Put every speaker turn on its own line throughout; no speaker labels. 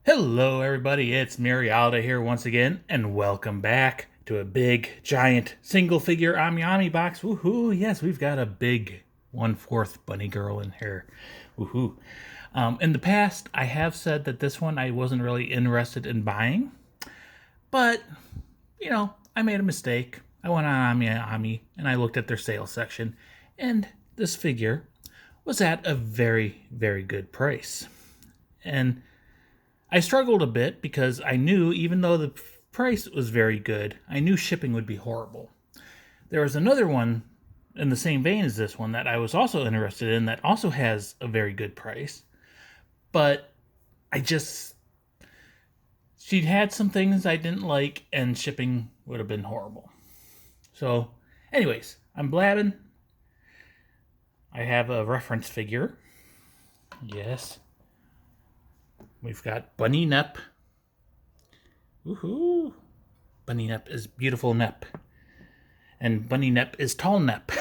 Hello, everybody. It's Marialda here once again, and welcome back to a big, giant, single-figure AmiAmi box. Woohoo! Yes, we've got a big 1/4 bunny girl in here. Woohoo! In the past, I have said that this one I wasn't really interested in buying, but I made a mistake. I went on AmiAmi and I looked at their sales section, and this figure was at a very, very good price. And I struggled a bit because I knew, even though the price was very good, I knew shipping would be horrible. There was another one in the same vein as this one that I was also interested in that also has a very good price. But she'd had some things I didn't like, and shipping would have been horrible. So, anyways, I'm blabbing. I have a reference figure. Yes. We've got Bunny Nep. Woohoo! Bunny Nep is beautiful Nep. And Bunny Nep is tall Nep.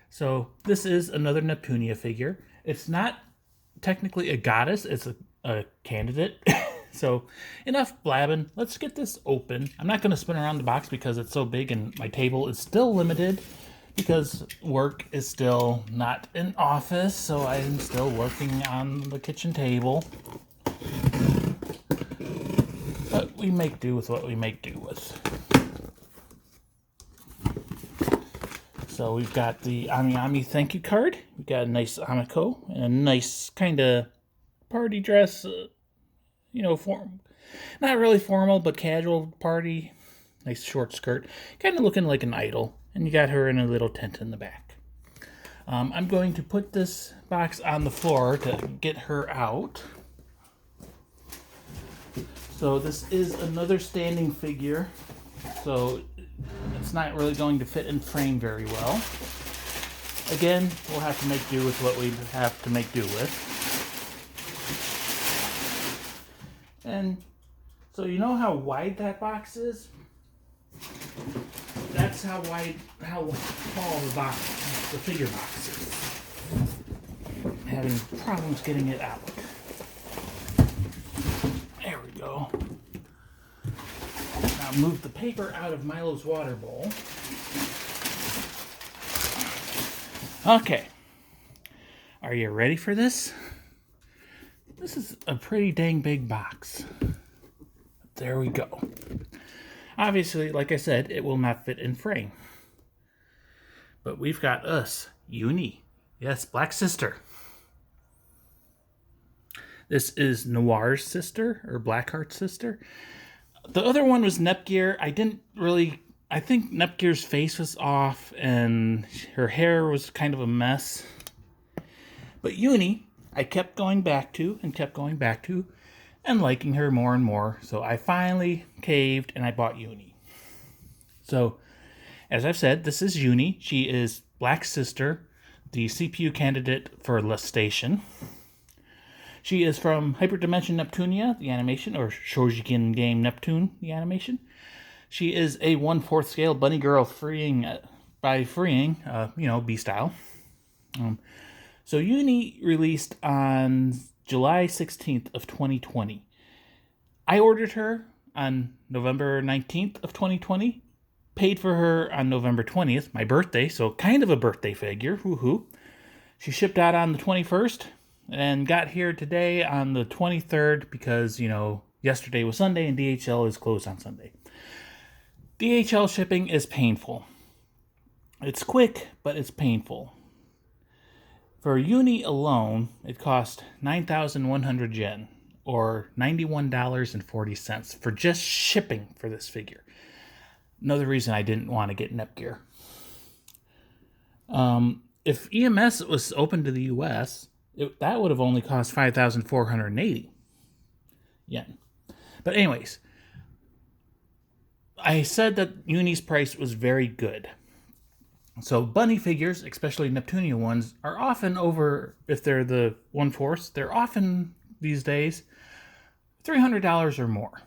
So this is another Neptunia figure. It's not technically a goddess, it's a candidate. So enough blabbing. Let's get this open. I'm not going to spin around the box because it's so big and my table is still limited because work is still not in office, so I'm still working on the kitchen table. But we make do with what we make do with. So we've got the AmiAmi thank you card. We've got a nice Amiko and a nice kind of party dress, form. Not really formal, but casual party. Nice short skirt. Kind of looking like an idol. And you got her in a little tent in the back. I'm going to put this box on the floor to get her out. So this is another standing figure. So it's not really going to fit in frame very well. Again, we'll have to make do with what we have to make do with. And so you know how wide that box is? That's how tall the figure box is. I'm having problems getting it out. There we go. Now move the paper out of Milo's water bowl. Okay. Are you ready for this? This is a pretty dang big box. There we go. Obviously, like I said, it will not fit in frame. But we've got us, Uni. Yes, Black Sister. This is Noir's sister, or Blackheart's sister. The other one was Nepgear. I think Nepgear's face was off, and her hair was kind of a mess. But Uni, I kept going back to, and liking her more and more. So I finally caved and I bought Uni. So, as I've said, this is Uni. She is Black Sister, the CPU candidate for Lustation. She is from Hyperdimension Neptunia, the animation, or Shoujikin Game Neptune, the animation. She is a 1/4 scale bunny girl freeing, B-style. So Uni released on July 16th of 2020. I ordered her on November 19th of 2020. Paid for her on November 20th, my birthday, so kind of a birthday figure. Woohoo. She shipped out on the 21st and got here today on the 23rd because, yesterday was Sunday and DHL is closed on Sunday. DHL shipping is painful. It's quick, but it's painful. For Uni alone, it cost 9,100 yen, or $91.40 for just shipping for this figure. Another reason I didn't want to get Nepgear. If EMS was open to the US, that would have only cost 5,480 yen. But anyways, I said that Uni's price was very good. So bunny figures, especially Neptunia ones, are often over, if they're the 1/4, they're often, these days, $300 or more.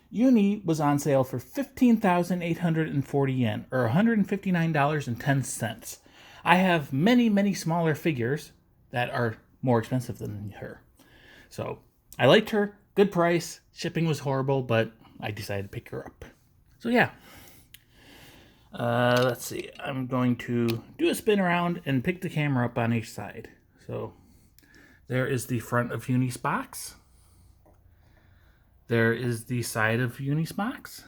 Uni was on sale for 15,840 yen, or $159.10. I have many, many smaller figures that are more expensive than her. So I liked her. Good price. Shipping was horrible, but I decided to pick her up. So yeah. Let's see. I'm going to do a spin around and pick the camera up on each side. So there is the front of Uni's box. There is the side of Uni's box.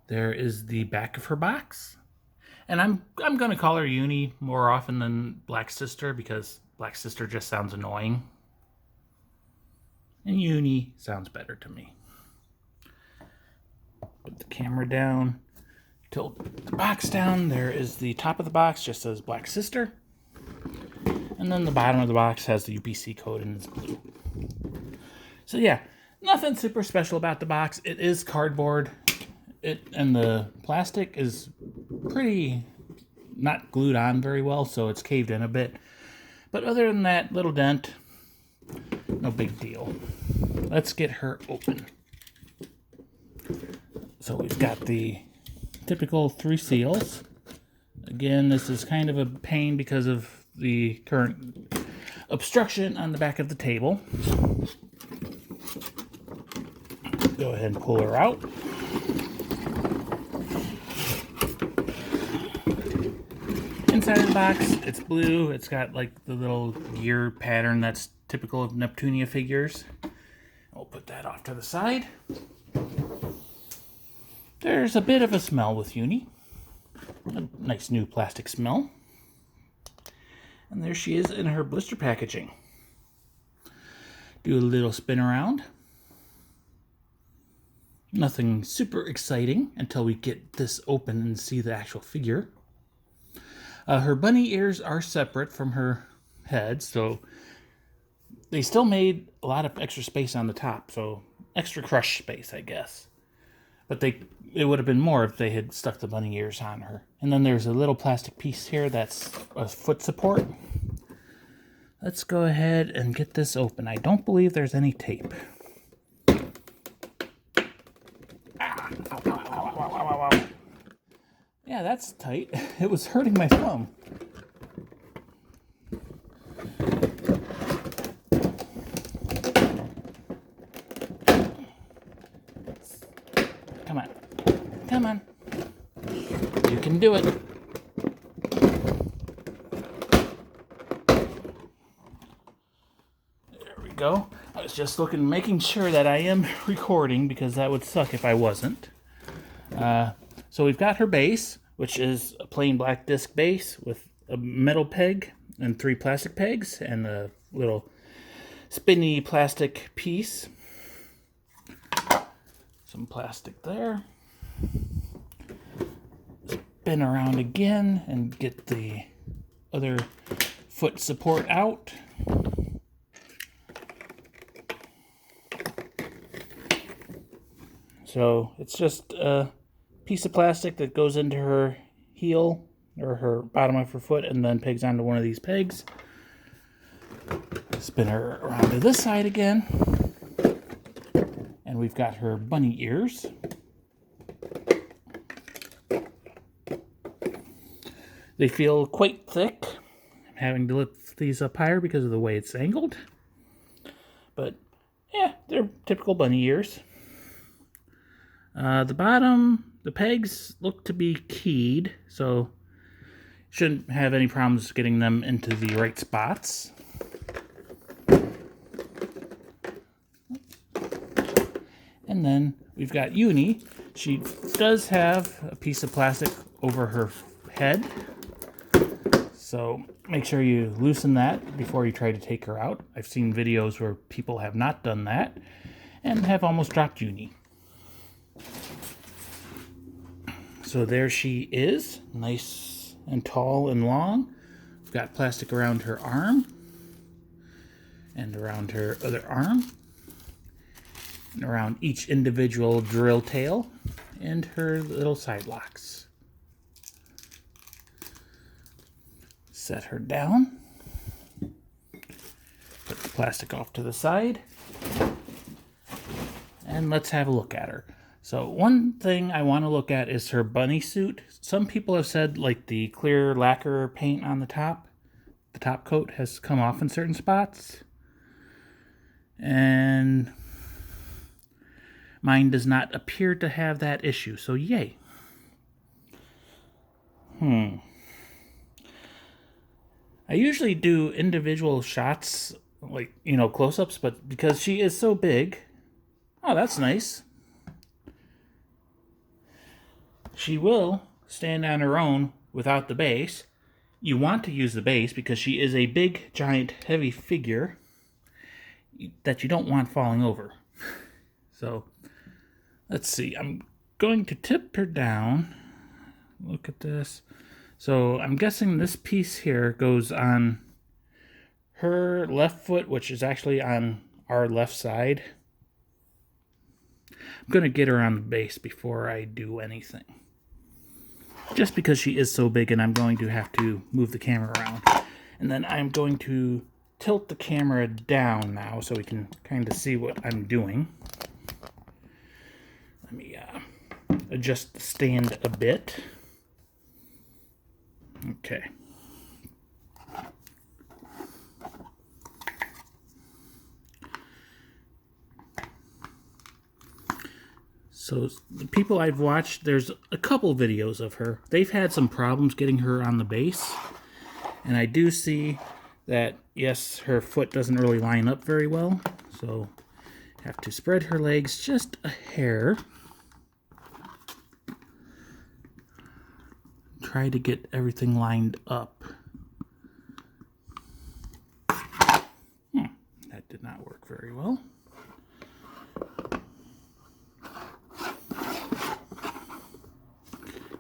There is the back of her box. And I'm going to call her Uni more often than Black Sister because Black Sister just sounds annoying. And Uni sounds better to me. Put the camera down. Tilt the box down. There is the top of the box, just says Black Sister. And then the bottom of the box has the UPC code and it's blue. So yeah, nothing super special about the box. It is cardboard. And the plastic is pretty not glued on very well, so it's caved in a bit. But other than that little dent, no big deal. Let's get her open. So we've got the typical 3 seals. Again, this is kind of a pain because of the current obstruction on the back of the table. Go ahead and pull her out. Inside of the box, it's blue. It's got like the little gear pattern that's typical of Neptunia figures. We'll put that off to the side. There's a bit of a smell with Uni. A nice new plastic smell. And there she is in her blister packaging. Do a little spin around. Nothing super exciting until we get this open and see the actual figure. Her bunny ears are separate from her head, so they still made a lot of extra space on the top, so extra crush space, I guess. But it would have been more if they had stuck the bunny ears on her. And then there's a little plastic piece here that's a foot support. Let's go ahead and get this open. I don't believe there's any tape. Ah, ow, ow, ow, ow, ow, ow. Yeah, that's tight. It was hurting my thumb. Come on. Come on. You can do it. There we go. I was just making sure that I am recording because that would suck if I wasn't. So we've got her base, which is a plain black disc base with a metal peg and 3 plastic pegs and a little spinny plastic piece. Some plastic there. Spin around again and get the other foot support out. So it's just a piece of plastic that goes into her heel or her bottom of her foot and then pegs onto one of these pegs. Spin her around to this side again. And we've got her bunny ears. They feel quite thick. I'm having to lift these up higher because of the way it's angled. But yeah, they're typical bunny ears. The bottom, the pegs look to be keyed, so shouldn't have any problems getting them into the right spots. And then we've got Uni. She does have a piece of plastic over her head, so make sure you loosen that before you try to take her out. I've seen videos where people have not done that and have almost dropped Uni. So there she is, nice and tall and long. We've got plastic around her arm and around her other arm and around each individual drill tail and her little side locks. Set her down. Put the plastic off to the side. And let's have a look at her. So one thing I want to look at is her bunny suit. Some people have said like the clear lacquer paint on the top coat has come off in certain spots. And mine does not appear to have that issue, so yay. I usually do individual shots, like, close-ups, but because she is so big... Oh, that's nice. She will stand on her own without the base. You want to use the base because she is a big, giant, heavy figure that you don't want falling over. So, let's see. I'm going to tip her down. Look at this. So, I'm guessing this piece here goes on her left foot, which is actually on our left side. I'm going to get her on the base before I do anything. Just because she is so big and I'm going to have to move the camera around. And then I'm going to tilt the camera down now so we can kind of see what I'm doing. Let me adjust the stand a bit. Okay. So the people I've watched, there's a couple videos of her. They've had some problems getting her on the base. And I do see that, yes, her foot doesn't really line up very well. So have to spread her legs just a hair. Try to get everything lined up. That did not work very well.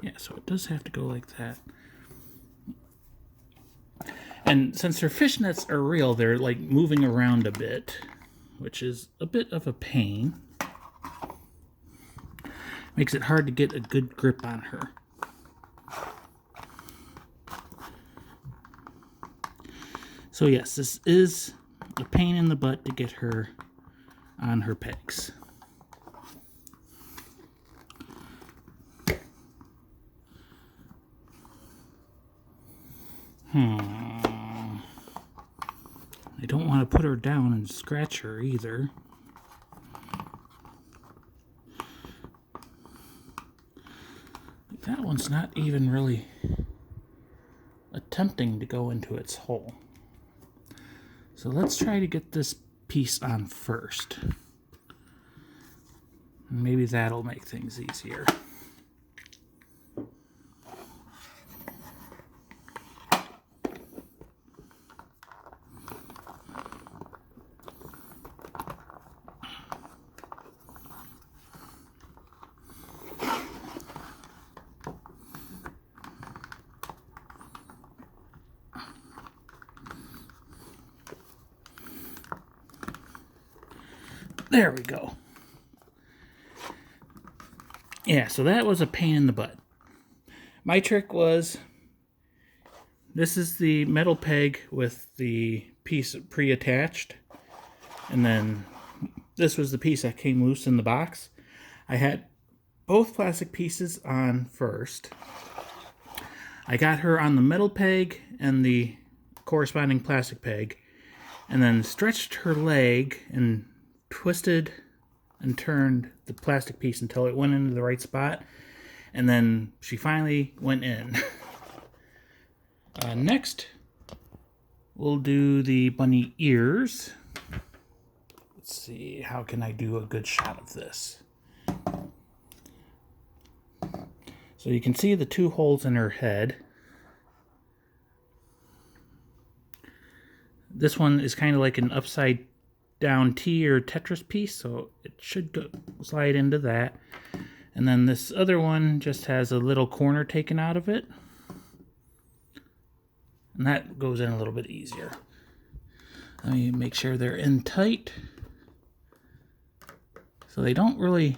Yeah, so it does have to go like that. And since her fishnets are real, they're like moving around a bit, which is a bit of a pain. Makes it hard to get a good grip on her. So yes, this is a pain in the butt to get her on her pegs. I don't want to put her down and scratch her either. That one's not even really attempting to go into its hole. So let's try to get this piece on first. Maybe that'll make things easier. There we go. Yeah, so that was a pain in the butt. My trick was, this is the metal peg with the piece pre-attached, and then this was the piece that came loose in the box. I had both plastic pieces on first. I got her on the metal peg and the corresponding plastic peg, and then stretched her leg and twisted and turned the plastic piece until it went into the right spot, and then she finally went in. Next, we'll do the bunny ears. Let's see, how can I do a good shot of this? So you can see the two holes in her head. This one is kind of like an upside down T or Tetris piece, so it should go slide into that. And then this other one just has a little corner taken out of it, and that goes in a little bit easier. Let me make sure they're in tight, so they don't really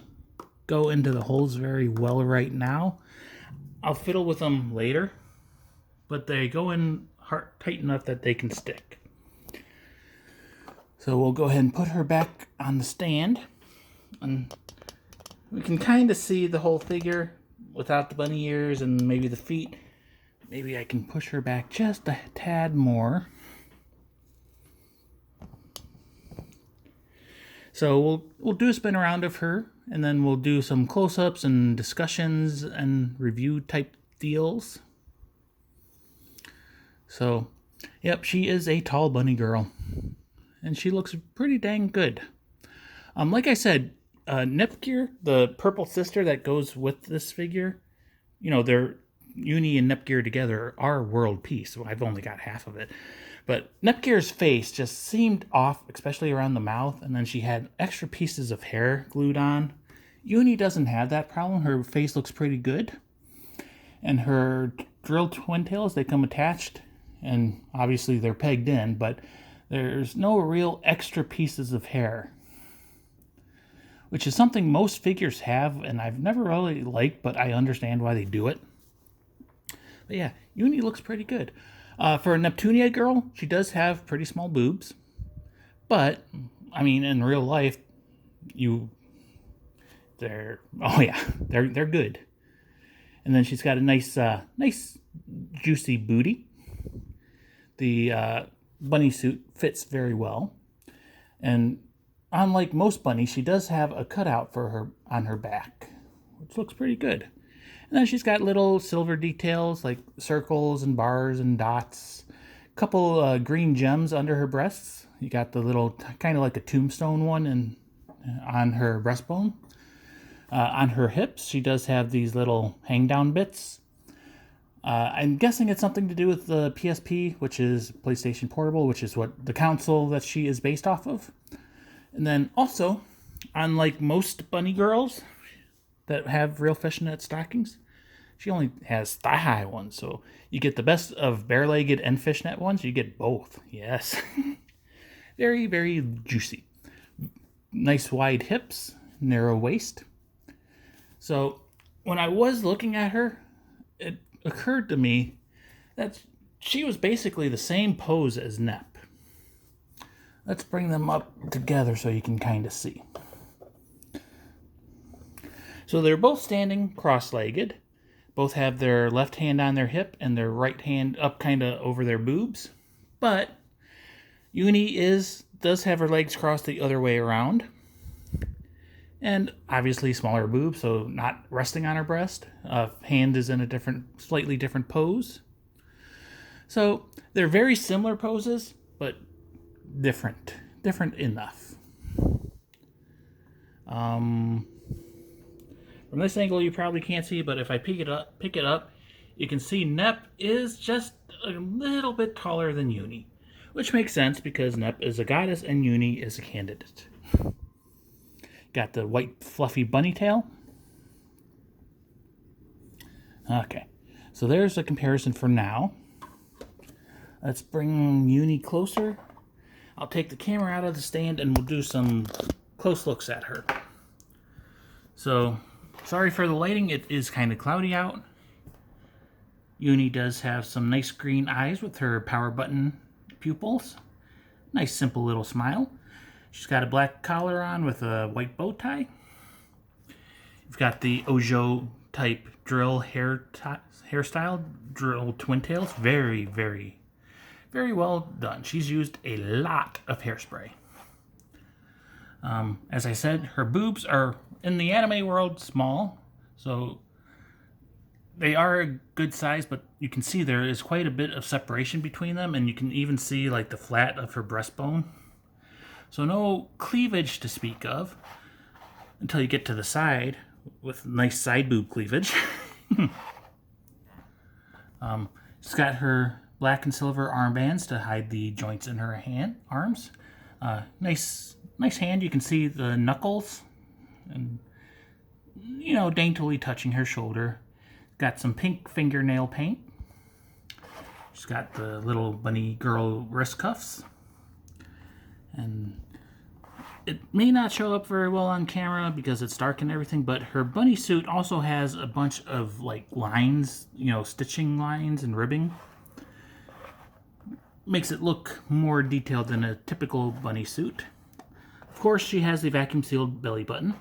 go into the holes very well right now. I'll fiddle with them later, but they go in tight enough that they can stick. So we'll go ahead and put her back on the stand, and we can kind of see the whole figure without the bunny ears and maybe the feet. Maybe I can push her back just a tad more. So we'll do a spin around of her, and then we'll do some close-ups and discussions and review type deals. So, yep, she is a tall bunny girl, and she looks pretty dang good. Like I said, Nepgear, the purple sister that goes with this figure, you know, they're Uni and Nepgear together are world peace. So I've only got half of it. But Nepgear's face just seemed off, especially around the mouth, and then she had extra pieces of hair glued on. Uni doesn't have that problem. Her face looks pretty good. And her drill twin tails, they come attached, and obviously they're pegged in, but there's no real extra pieces of hair, which is something most figures have, and I've never really liked, but I understand why they do it. But yeah, Uni looks pretty good. For a Neptunia girl, she does have pretty small boobs. But, I mean, in real life, they're good. And then she's got a nice juicy booty. The bunny suit fits very well. And unlike most bunnies, she does have a cutout for her on her back, which looks pretty good. And then she's got little silver details like circles and bars and dots. A couple green gems under her breasts. You got the little, kind of like a tombstone one on her breastbone. On her hips, she does have these little hang down bits. I'm guessing it's something to do with the PSP, which is PlayStation Portable, which is what the console that she is based off of. And then also, unlike most bunny girls that have real fishnet stockings, she only has thigh-high ones. So you get the best of bare-legged and fishnet ones. You get both. Yes. Very, very juicy. Nice wide hips, narrow waist. So when I was looking at her, it occurred to me that she was basically the same pose as Nep. Let's bring them up together so you can kind of see. So they're both standing cross-legged. Both have their left hand on their hip and their right hand up kind of over their boobs. But Uni does have her legs crossed the other way around. And obviously smaller boobs, so not resting on her breast. Hand is in a slightly different pose. So they're very similar poses, but different enough. From this angle you probably can't see, but if I pick it up, you can see Nep is just a little bit taller than Uni, which makes sense because Nep is a goddess and Uni is a candidate. Got the white fluffy bunny tail. Okay, so there's a comparison for now. Let's bring Uni closer. I'll take the camera out of the stand and we'll do some close looks at her. So, sorry for the lighting, it is kind of cloudy out. Uni does have some nice green eyes with her power button pupils. Nice simple little smile. She's got a black collar on with a white bow tie. You've got the Ojo type drill hairstyle, drill twin tails. Very, very, very well done. She's used a lot of hairspray. As I said, her boobs are, in the anime world, small. So they are a good size, but you can see there is quite a bit of separation between them, and you can even see like the flat of her breastbone. So no cleavage to speak of until you get to the side with nice side boob cleavage. She's got her black and silver armbands to hide the joints in her arms. Nice hand. You can see the knuckles and, you know, daintily touching her shoulder. Got some pink fingernail paint. She's got the little bunny girl wrist cuffs. And it may not show up very well on camera because it's dark and everything, but her bunny suit also has a bunch of like lines, you know, stitching lines and ribbing. Makes it look more detailed than a typical bunny suit. Of course, she has the vacuum sealed belly button.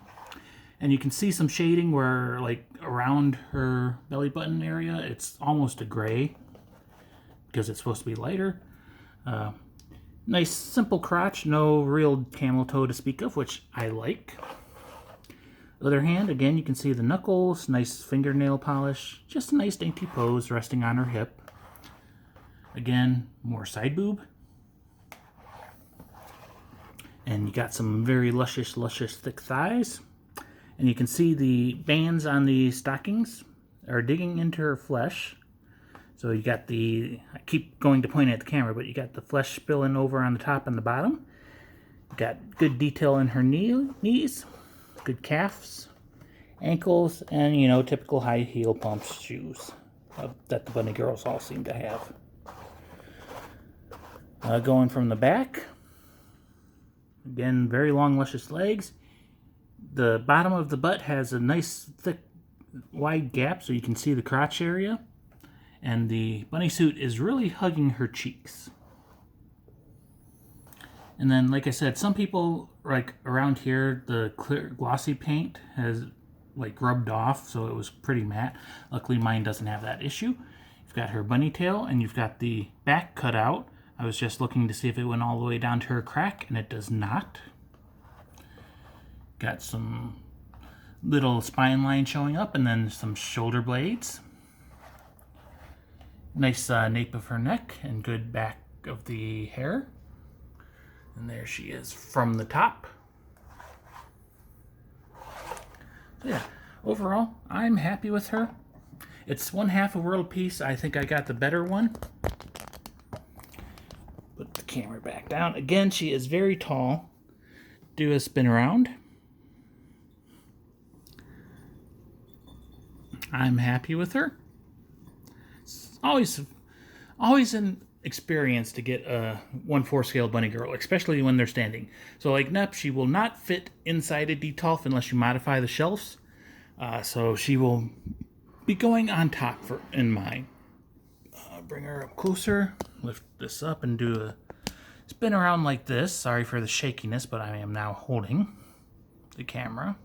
And you can see some shading where, like, around her belly button area, it's almost a gray because it's supposed to be lighter. Nice simple crotch, no real camel toe to speak of, which I like. Other hand, again, you can see the knuckles, nice fingernail polish, just a nice dainty pose resting on her hip. Again, more side boob. And you got some very luscious thick thighs. And you can see the bands on the stockings are digging into her flesh. So you got the, I keep going to point at the camera, but you got the flesh spilling over on the top and the bottom. You got good detail in her knees, good calves, ankles, and, you know, typical high heel pumps shoes that the bunny girls all seem to have. Going from the back, again, very long, luscious legs. The bottom of the butt has a nice, thick, wide gap so you can see the crotch area. And the bunny suit is really hugging her cheeks. And then, like I said, some people, like around here, the clear glossy paint has like rubbed off, so it was pretty matte. Luckily, mine doesn't have that issue. You've got her bunny tail, and you've got the back cut out. I was just looking to see if it went all the way down to her crack, and it does not. Got some little spine line showing up, and then some shoulder blades. Nice nape of her neck, and good back of the hair. And there she is from the top. So yeah, overall, I'm happy with her. It's 1/2 a world piece. I think I got the better one. Put the camera back down. Again, she is very tall. Do a spin around. I'm happy with her. It's always an experience to get a 1/4 scale bunny girl, especially when they're standing. So like Nep, she will not fit inside a detolf unless you modify the shelves. So she will be going on top in mine. Bring her up closer, lift this up and do a spin around like this. Sorry for the shakiness, but I am now holding the camera.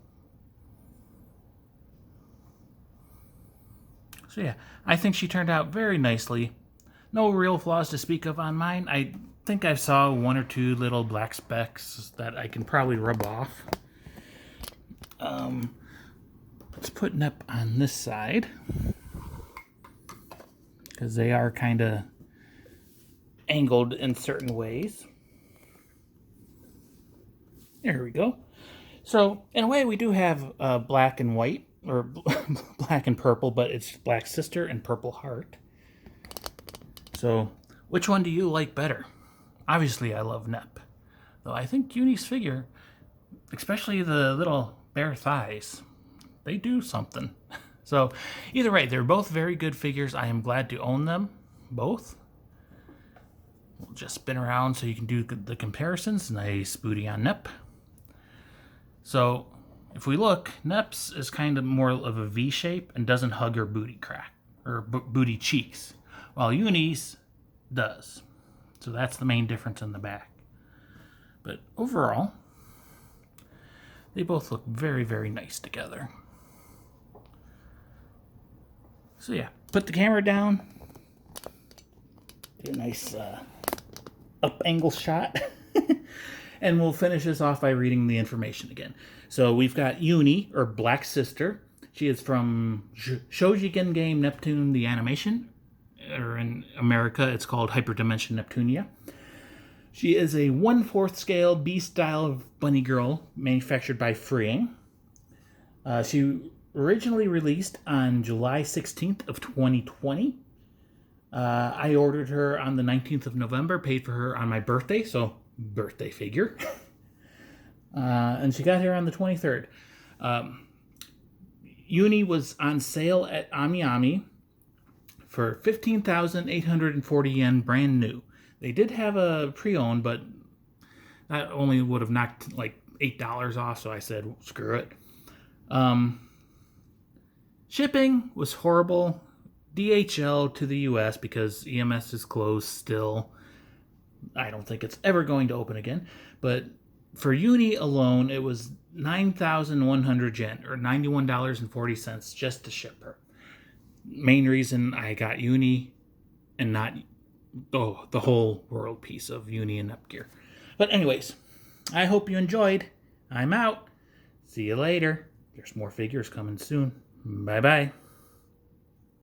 So yeah, I think she turned out very nicely. No real flaws to speak of on mine. I think I saw 1 or 2 little black specks that I can probably rub off. Let's put Nep on this side, because they are kind of angled in certain ways. There we go. So in a way we do have black and white, or black and purple, but it's Black Sister and Purple Heart. So which one do you like better? Obviously I love Nep, though I think Uni's figure, especially the little bare thighs, they do something. So either way, they're both very good figures. I am glad to own them both. We'll just spin around so you can do the comparisons. Nice booty on Nep. So if we look, Nep's is kind of more of a V shape and doesn't hug her booty crack or booty cheeks, while Uni's does. So that's the main difference in the back. But overall, they both look very, very nice together. So yeah, put the camera down. Get a nice up angle shot. And we'll finish this off by reading the information again. So we've got Uni, or Black Sister. She is from Shoujigen game Neptune the animation. Or in America, it's called Hyperdimension Neptunia. She is a 1/4 scale B-style bunny girl manufactured by Freeing. She originally released on July 16th of 2020. I ordered her on the 19th of November, paid for her on my birthday, so birthday figure. And she got here on the 23rd. Uni was on sale at AmiAmi for 15,840 yen, brand new. They did have a pre-owned, but that only would have knocked like $8 off, so I said, screw it. Shipping was horrible. DHL to the US because EMS is closed still. I don't think it's ever going to open again. But for Uni alone, it was 9,100 yen, or $91.40 just to ship her. Main reason I got Uni and not the whole world piece of Uni and Nepgear. But anyways, I hope you enjoyed. I'm out. See you later. There's more figures coming soon. Bye-bye.